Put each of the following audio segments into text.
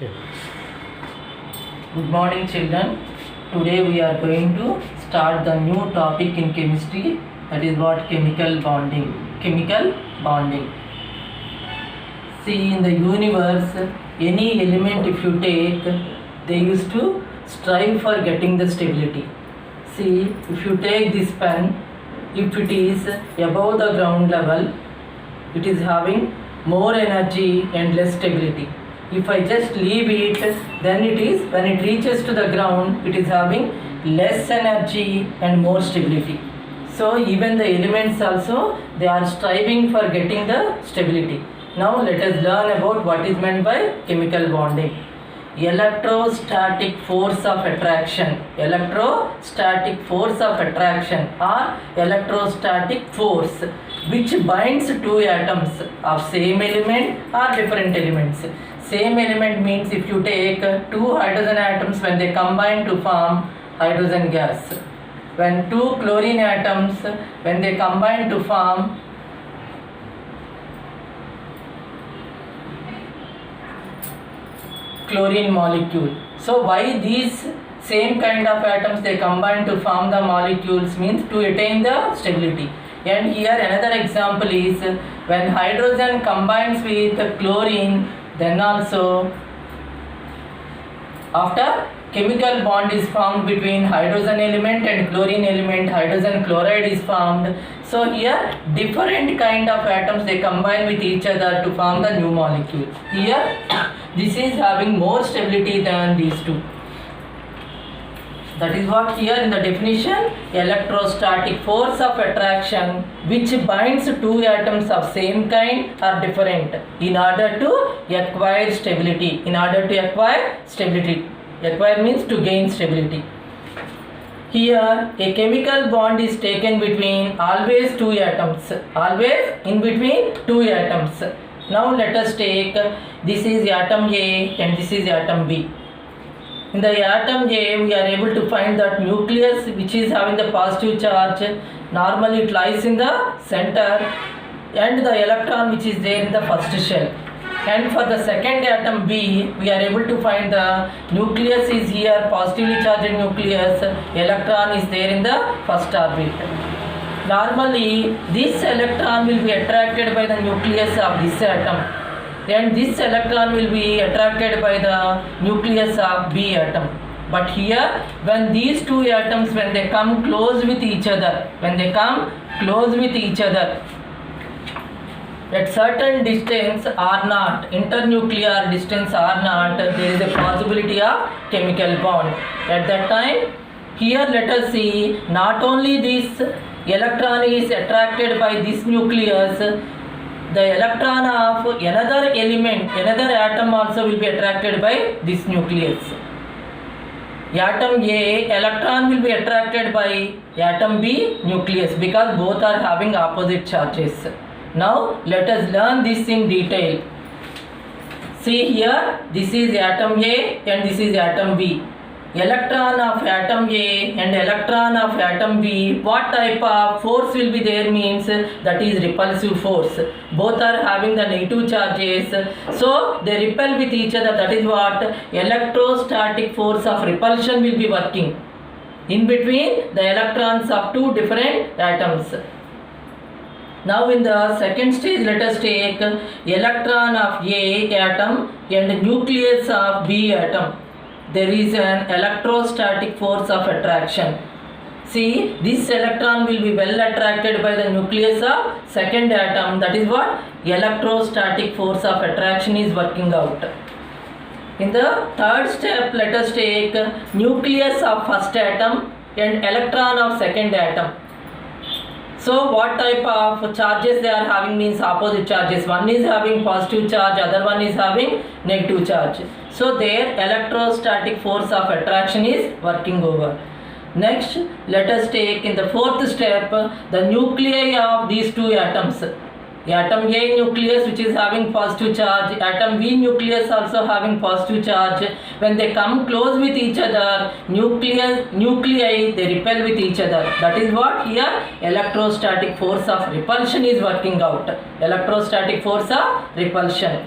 Okay. Good morning, children. Today we are going to start the new topic in chemistry, that is what chemical bonding. Chemical bonding. See, in the universe, any element if you take, they used to strive for getting the stability. See, if you take this pen, if it is above the ground level, it is having more energy and less stability. If I just leave it, then it is, when it reaches to the ground, it is having less energy and more stability. So even the elements also, they are striving for getting the stability. Now let us learn about what is meant by chemical bonding. Electrostatic force of attraction. Electrostatic force of attraction or electrostatic force which binds two atoms of same element or different elements. Same element means if you take two hydrogen atoms, when they combine to form hydrogen gas. When two chlorine atoms, when they combine to form chlorine molecule. So why these same kind of atoms they combine to form the molecules means to attain the stability. And here another example is when hydrogen combines with chlorine, then also after chemical bond is formed between hydrogen element and chlorine element, hydrogen chloride is formed. So here different kind of atoms they combine with each other to form the new molecule. Here this is having more stability than these two. That is what here in the definition, electrostatic force of attraction which binds two atoms of same kind or different in order to acquire stability. In order to acquire stability. Acquire means to gain stability. Here a chemical bond is taken between always two atoms. Always in between two atoms. Now let us take, this is atom A and this is atom B. In the atom A, we are able to find that nucleus which is having the positive charge. Normally it lies in the center and the electron which is there in the first shell. And for the second atom B, we are able to find the nucleus is here, positively charged nucleus, electron is there in the first orbit. Normally, this electron will be attracted by the nucleus of this atom. And this electron will be attracted by the nucleus of B atom. But here, when these two atoms, when they come close with each other, at certain distance R0, internuclear distance R0, there is a possibility of chemical bond. At that time, here let us see, not only this electron is attracted by this nucleus, the electron of another element, another atom also will be attracted by this nucleus. Atom A, electron will be attracted by atom B, nucleus, because both are having opposite charges. Now let us learn this in detail. See here, this is atom A and this is atom B. Electron of atom A and electron of atom B, what type of force will be there means that is repulsive force. Both are having the negative charges, so they repel with each other. That is what electrostatic force of repulsion will be working in between the electrons of two different atoms. Now in the second stage, let us take electron of A atom and nucleus of B atom. There is an electrostatic force of attraction. See, this electron will be well attracted by the nucleus of second atom. That is what electrostatic force of attraction is working out. In the third step, let us take nucleus of first atom and electron of second atom. So what type of charges they are having means opposite charges. One is having positive charge, other one is having negative charge. So their electrostatic force of attraction is working over. Next, let us take in the fourth step the nuclei of these two atoms. Atom A nucleus which is having positive charge, atom B nucleus also having positive charge. When they come close with each other, nuclei they repel with each other. That is what here electrostatic force of repulsion is working out. Electrostatic force of repulsion.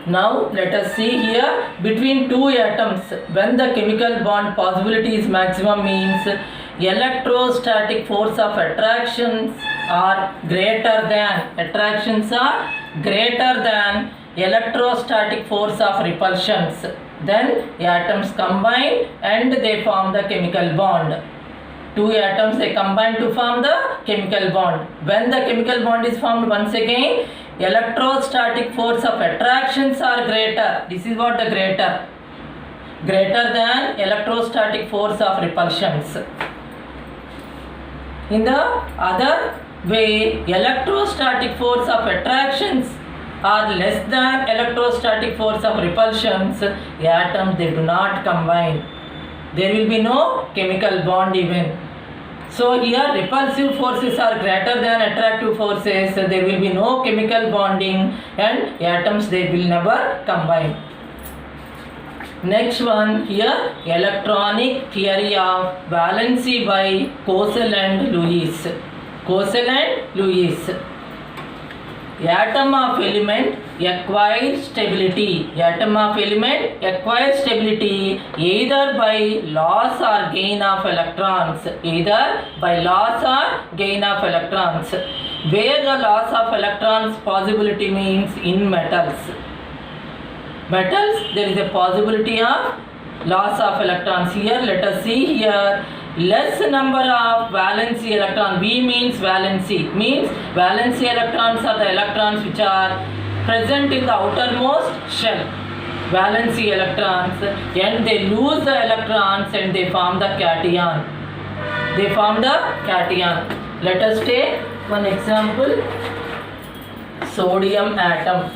Now let us see here between two atoms when the chemical bond possibility is maximum means electrostatic force of attractions are greater than electrostatic force of repulsions. Then atoms combine and they form the chemical bond. Two atoms they combine to form the chemical bond. When the chemical bond is formed, once again electrostatic force of attractions are greater. This is what the greater than electrostatic force of repulsions. In the other way, electrostatic force of attractions are less than electrostatic force of repulsions. Atoms they do not combine. There will be no chemical bond even. So here repulsive forces are greater than attractive forces. There will be no chemical bonding and atoms they will never combine. Next one here, electronic theory of valency by Cosell and Lewis. Atom of element acquires stability. Either by loss or gain of electrons. Where the loss of electrons possibility means in metals. There is a possibility of loss of electrons. Here let us see here. Less number of valency electron. V means valency. Valency electrons are the electrons which are present in the outermost shell. Valency electrons, and they lose the electrons and they form the cation. Let us take one example. Sodium atom.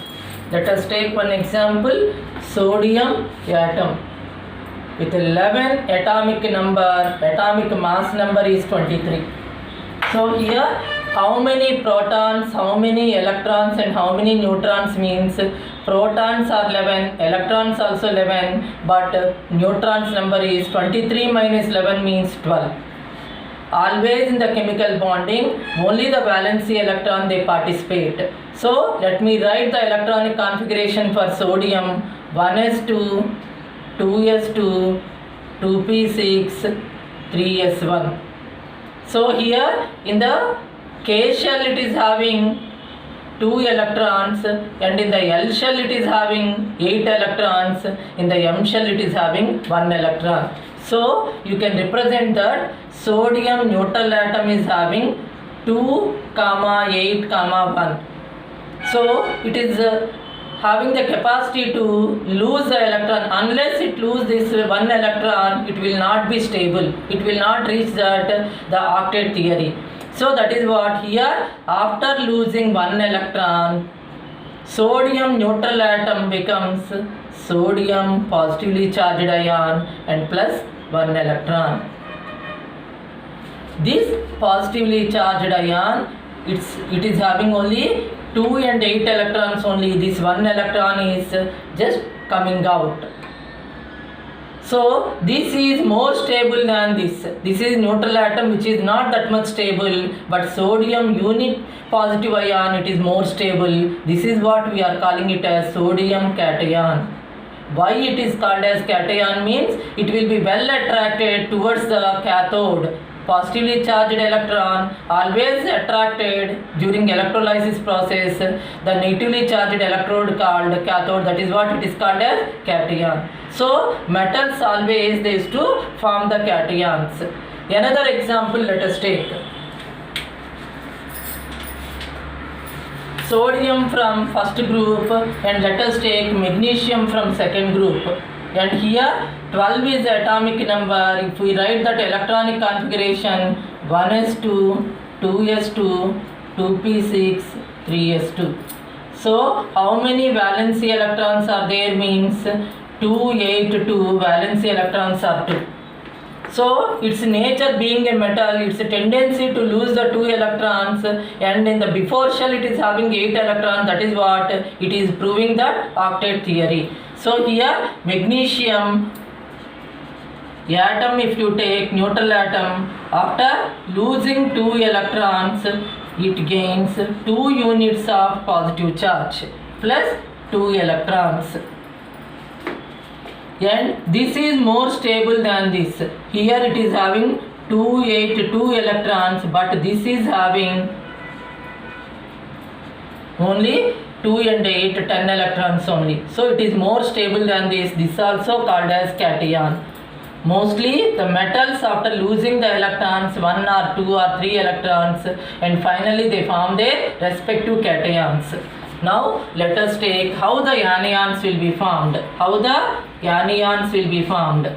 Sodium atom. With 11 atomic mass number is 23. So here how many protons, how many electrons and how many neutrons means protons are 11, electrons also 11, but neutrons number is 23 minus 11 means 12. Always in the chemical bonding, only the valency electron they participate. So let me write the electronic configuration for sodium. 1s2, 2s2, 2p6, 3s1. So here in the K shell it is having 2 electrons and in the L shell it is having 8 electrons. In the M shell it is having 1 electron. So you can represent that sodium neutral atom is having 2, 8, 1. So it is having the capacity to lose the electron. Unless it lose this 1 electron, it will not be stable. It will not reach the octet theory. So that is what here, after losing 1 electron, sodium neutral atom becomes sodium positively charged ion and plus 1 electron. This positively charged ion, it is having only 2 and 8 electrons only. This 1 electron is just coming out. So this is more stable than this. This is neutral atom which is not that much stable, but sodium unit positive ion, it is more stable. This is what we are calling it as sodium cation. Why it is called as cation means it will be well attracted towards the cathode. Positively charged electron always attracted during electrolysis process the negatively charged electrode called cathode. That is what it is called as cation. So metals always they used to form the cations. Another example let us take. Sodium from first group and let us take magnesium from second group. And here 12 is the atomic number. If we write that electronic configuration 1s2, 2s2, 2p6, 3s2. So how many valency electrons are there means 2, 8, 2 valency electrons are 2. So its nature being a metal, its a tendency to lose the 2 electrons, and in the before shell it is having 8 electrons. That is what it is proving that octet theory. So here magnesium atom, if you take neutral atom, after losing 2 electrons it gains 2 units of positive charge plus 2 electrons. And this is more stable than this. Here it is having 2, 8, 2 electrons, but this is having only 2 and 8, 10 electrons only. So it is more stable than this. This is also called as cation. Mostly the metals, after losing the electrons, 1 or 2 or 3 electrons, and finally they form their respective cations. Now let us take how the anions will be formed. How the anions will be formed.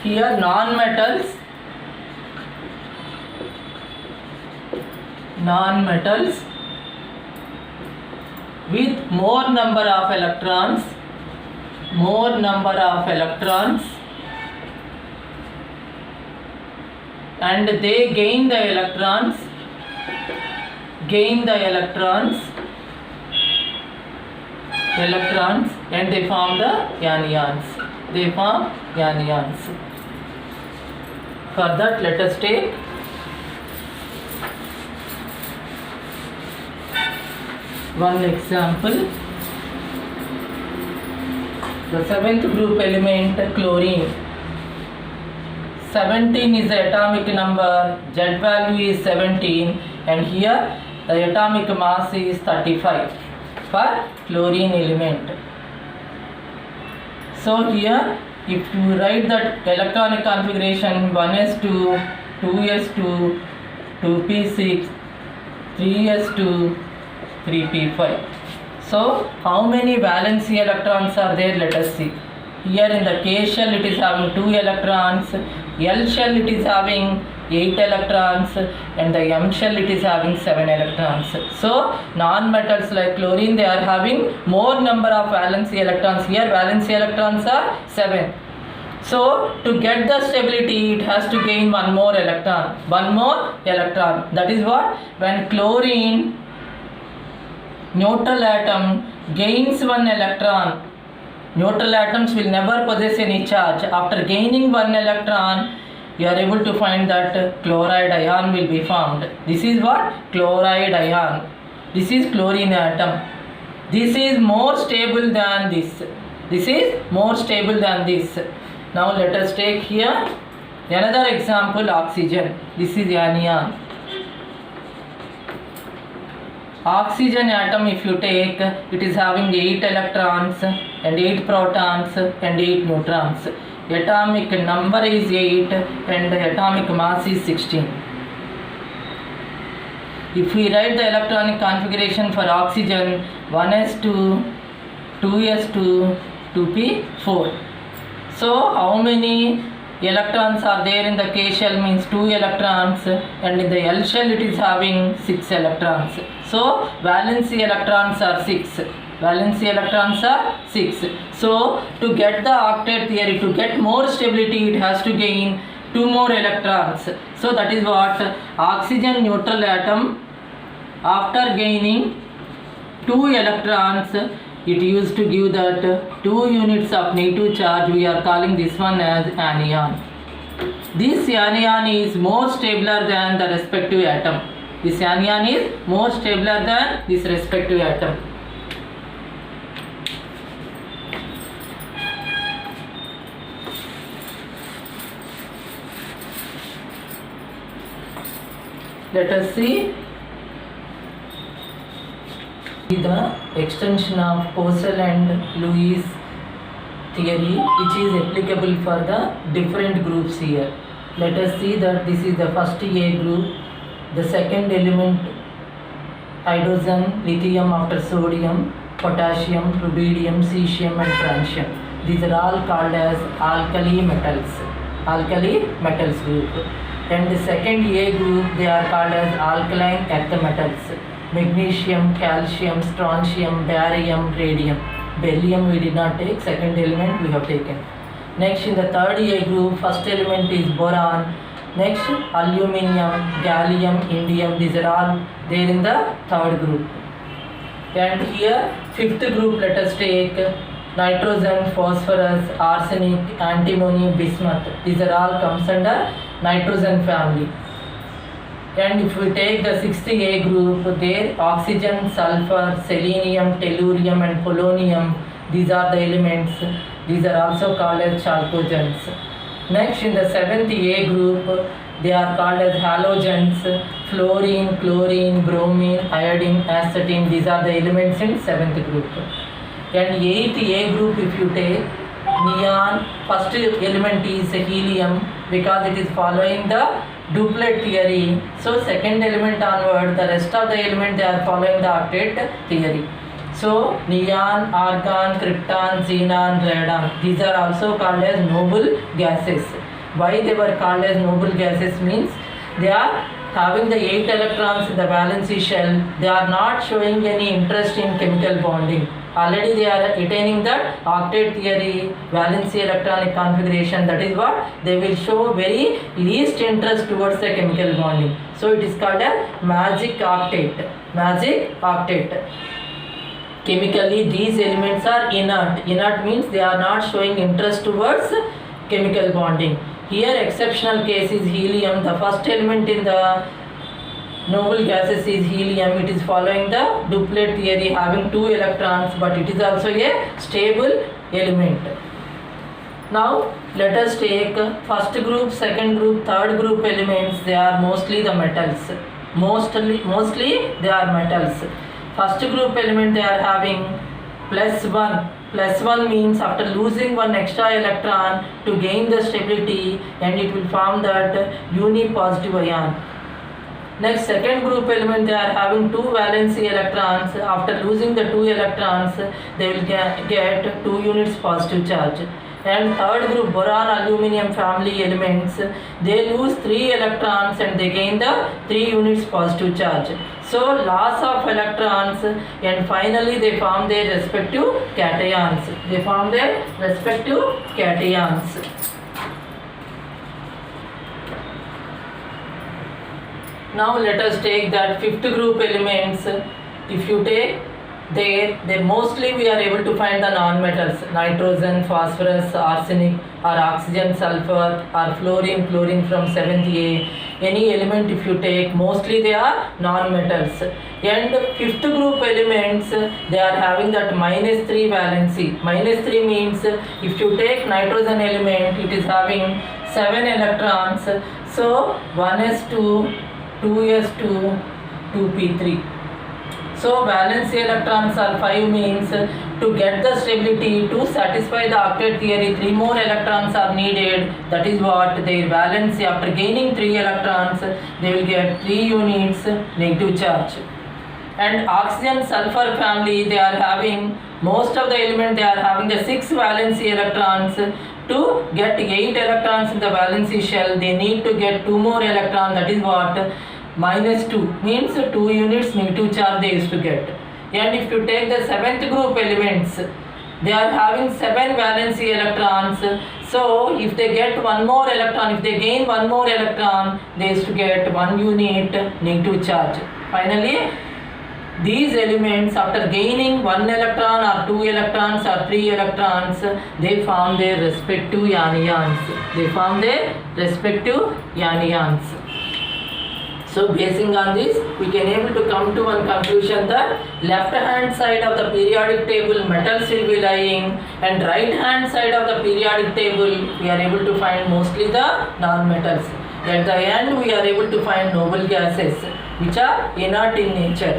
Here non-metals with more number of electrons, and they gain the electrons and they form the anions. For that, let us take one example. The 7th group element, chlorine. 17 is the atomic number, Z value is 17, and here the atomic mass is 35 for chlorine element. So here if you write that electronic configuration 1s2, 2s2, 2p6, 3s2, 3p5. So how many valency electrons are there? Let us see. Here in the K shell it is having 2 electrons, L shell it is having 8 electrons, and the M shell it is having 7 electrons. So non-metals like chlorine, they are having more number of valency electrons. Here valency electrons are 7. So to get the stability, it has to gain one more electron. That is what? When chlorine neutral atom gains 1 electron, neutral atoms will never possess any charge. After gaining 1 electron, you are able to find that chloride ion will be formed. This is what? Chloride ion. This is chlorine atom. This is more stable than this. Now let us take here another example, oxygen. This is anion. Oxygen atom, if you take, it is having 8 electrons and 8 protons and 8 neutrons. Atomic number is 8 and atomic mass is 16. If we write the electronic configuration for oxygen, 1s2, 2s2, 2p4. So how many electrons are there in the K shell? Means 2 electrons, and in the L shell it is having 6 electrons. So valency electrons are 6. So to get the octet theory, to get more stability, it has to gain 2 more electrons. So that is what oxygen neutral atom, after gaining 2 electrons, it used to give that 2 units of negative charge. We are calling this one as anion. This anion is more stabler than the respective atom. This anion is more stabler than this respective atom. Let us see the extension of Posel and Lewis theory, which is applicable for the different groups here. Let us see that this is the first A group, the second element hydrogen, lithium after sodium, potassium, rubidium, cesium and francium. These are all called as alkali metals group. And the second A group, they are called as alkaline earth metals. Magnesium, calcium, strontium, barium, radium. Beryllium we did not take, second element we have taken. Next in the third A group, first element is boron. Next aluminium, gallium, indium, these are all there in the third group. And here fifth group, let us take nitrogen, phosphorus, arsenic, antimony, bismuth. These are all comes under nitrogen family. And if we take the 60A group, there oxygen, sulfur, selenium, tellurium and polonium, these are the elements. These are also called as chalcogens. Next, in the 7th A group, they are called as halogens, fluorine, chlorine, bromine, iodine, astatine. These are the elements in 7th group. And 8th A group, if you take neon, first element is helium because it is following the duplet theory. So second element onward, the rest of the element they are following the octet theory. So neon, argon, krypton, xenon, radon, these are also called as noble gases. Why they were called as noble gases means they are having the 8 electrons in the valency shell. They are not showing any interest in chemical bonding. Already they are attaining that octet theory, valency electronic configuration. That is what they will show very least interest towards the chemical bonding. So it is called a magic octet. Magic octet. Chemically these elements are inert. Inert means they are not showing interest towards chemical bonding. Here exceptional case is helium. The first element in the noble gases is helium. It is following the duplet theory having 2 electrons, but it is also a stable element. Now let us take first group, second group, third group elements. They are mostly the metals. Mostly they are metals. First group element they are having +1. +1 means after losing one extra electron to gain the stability, and it will form that unipositive ion. Next, second group element they are having 2 valency electrons. After losing the 2 electrons, they will get 2 units positive charge. And third group, boron aluminum family elements, they lose 3 electrons and they gain the 3 units positive charge. So loss of electrons, and finally they form their respective cations. They form their respective cations. Now let us take that fifth group elements. If you take they mostly we are able to find the non-metals: nitrogen, phosphorus, arsenic, or oxygen, sulfur, or fluorine, chlorine from 7th A. Any element if you take, mostly they are non-metals. And fifth group elements, they are having that -3 valency. -3 means if you take nitrogen element, it is having 7 electrons. So 1s2, 2s2, 2p3. So valency electrons are 5 means to get the stability, to satisfy the octet theory, 3 more electrons are needed. That is what their valency, after gaining 3 electrons, they will get 3 units negative charge. And oxygen sulfur family, they are having, most of the element they are having the 6 valency electrons. To get 8 electrons in the valency shell, they need to get 2 more electrons. That is what -2 means 2 units negative charge they used to get. And if you take the 7th group elements, they are having 7 valency electrons. So if they get 1 more electron, if they gain 1 more electron, they used to get 1 unit negative charge. Finally, these elements, after gaining 1 electron or 2 electrons or 3 electrons, they form their respective anions. They form their respective anions. So basing on this, we can able to come to one conclusion that left hand side of the periodic table metals will be lying, and right hand side of the periodic table we are able to find mostly the non-metals. At the end we are able to find noble gases which are inert in nature.